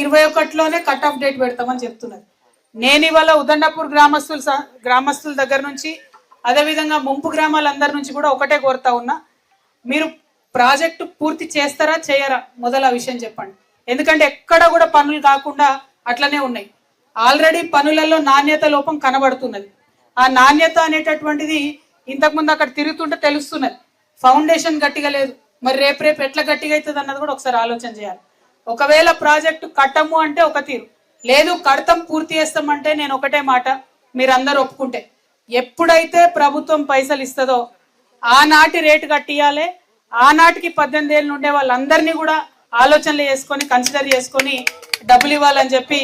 2021లోనే cut off date పెడతామని చెప్తున్నారు. నేను ఇవాళ ఉదండపూర్ గ్రామస్తుల దగ్గర నుంచి అదేవిధంగా ముంపు గ్రామాలందరి నుంచి కూడా ఒకటే కోరుతా ఉన్నా, మీరు ప్రాజెక్టు పూర్తి చేస్తారా చేయరా మొదల విషయం చెప్పండి. ఎందుకంటే ఎక్కడ కూడా పనులు కాకుండా అట్లనే ఉన్నాయి. ఆల్రెడీ పనులలో నాణ్యత లోపం కనబడుతున్నది. ఆ నాణ్యత అనేటటువంటిది ఇంతకుముందు అక్కడ తిరుగుతుంటే తెలుస్తున్నది. ఫౌండేషన్ గట్టిగా లేదు, మరి రేపు ఎట్లా గట్టిగా అవుతుంది అన్నది కూడా ఒకసారి ఆలోచన చేయాలి. ఒకవేళ ప్రాజెక్టు కట్టము అంటే ఒక తీరు, లేదు కడతాం పూర్తి చేస్తామంటే నేను ఒకటే మాట, మీరందరూ ఒప్పుకుంటే ఎప్పుడైతే ప్రభుత్వం పైసలు ఇస్తుందో ఆనాటి రేటు కట్టియాలి. ఆనాటికి 18 ఏళ్ళు ఉండే వాళ్ళందరినీ కూడా ఆలోచనలు చేసుకొని కన్సిడర్ చేసుకొని డబ్బులు ఇవ్వాలని చెప్పి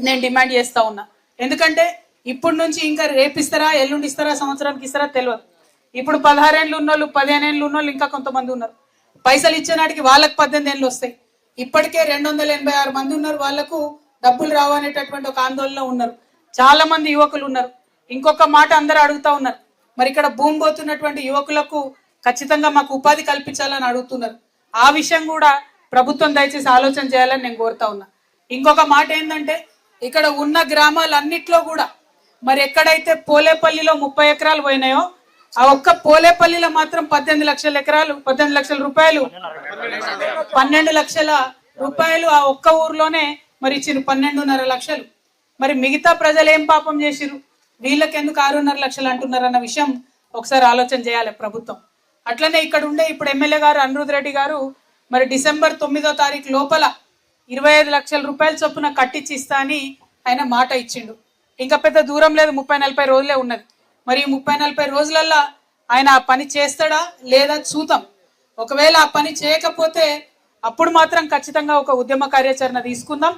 నేను డిమాండ్ చేస్తా ఉన్నా. ఎందుకంటే ఇప్పుడు నుంచి ఇంకా రేపిస్తారా ఎల్లుండి ఇస్తారా సంవత్సరానికి ఇస్తారా తెలియదు. ఇప్పుడు 16 ఏళ్ళు ఉన్నోళ్ళు 15 ఏళ్ళు ఉన్నోళ్ళు ఇంకా కొంతమంది ఉన్నారు. పైసలు ఇచ్చే నాటికి వాళ్ళకి 18 ఏళ్ళు వస్తాయి. ఇప్పటికే 286 మంది ఉన్నారు, వాళ్లకు డబ్బులు రావనేటటువంటి ఒక ఆందోళన ఉన్నారు. చాలా మంది యువకులు ఉన్నారు. ఇంకొక మాట అందరూ అడుగుతా ఉన్నారు, మరి ఇక్కడ భూమి పోతున్నటువంటి యువకులకు ఖచ్చితంగా మాకు ఉపాధి కల్పించాలని అడుగుతున్నారు. ఆ విషయం కూడా ప్రభుత్వం దయచేసి ఆలోచన చేయాలని నేను కోరుతా ఉన్నా. ఇంకొక మాట ఏంటంటే ఇక్కడ ఉన్న గ్రామాలన్నిట్లో కూడా మరి ఎక్కడైతే పోలేపల్లిలో 30 ఎకరాలు పోయినాయో ఆ ఒక్క పోలేపల్లిలో మాత్రం 18 లక్షల ఎకరాలు 18 లక్షల రూపాయలు 12 లక్షల రూపాయలు ఆ ఒక్క ఊర్లోనే మరి ఇచ్చిన 12.5 లక్షలు. మరి మిగతా ప్రజలు ఏం పాపం చేసిరు, వీళ్ళకెందుకు 6.5 లక్షలు అంటున్నారు అన్న విషయం ఒకసారి ఆలోచన చేయాలి ప్రభుత్వం. అట్లనే ఇక్కడ ఉండే ఇప్పుడు ఎమ్మెల్యే గారు అనిరుద్ రెడ్డి గారు మరి డిసెంబర్ 9వ తారీఖు లోపల 25 లక్షల రూపాయలు చొప్పున కట్టించి ఇస్తా అని ఆయన మాట ఇచ్చిండు. ఇంకా పెద్ద దూరం లేదు, 30-40 రోజులే ఉన్నది. మరి 30-40 రోజులల్లో ఆయన ఆ పని చేస్తాడా లేదా చూద్దాం. ఒకవేళ ఆ పని చేయకపోతే అప్పుడు మాత్రం ఖచ్చితంగా ఒక ఉద్యమ కార్యాచరణ తీసుకుందాం.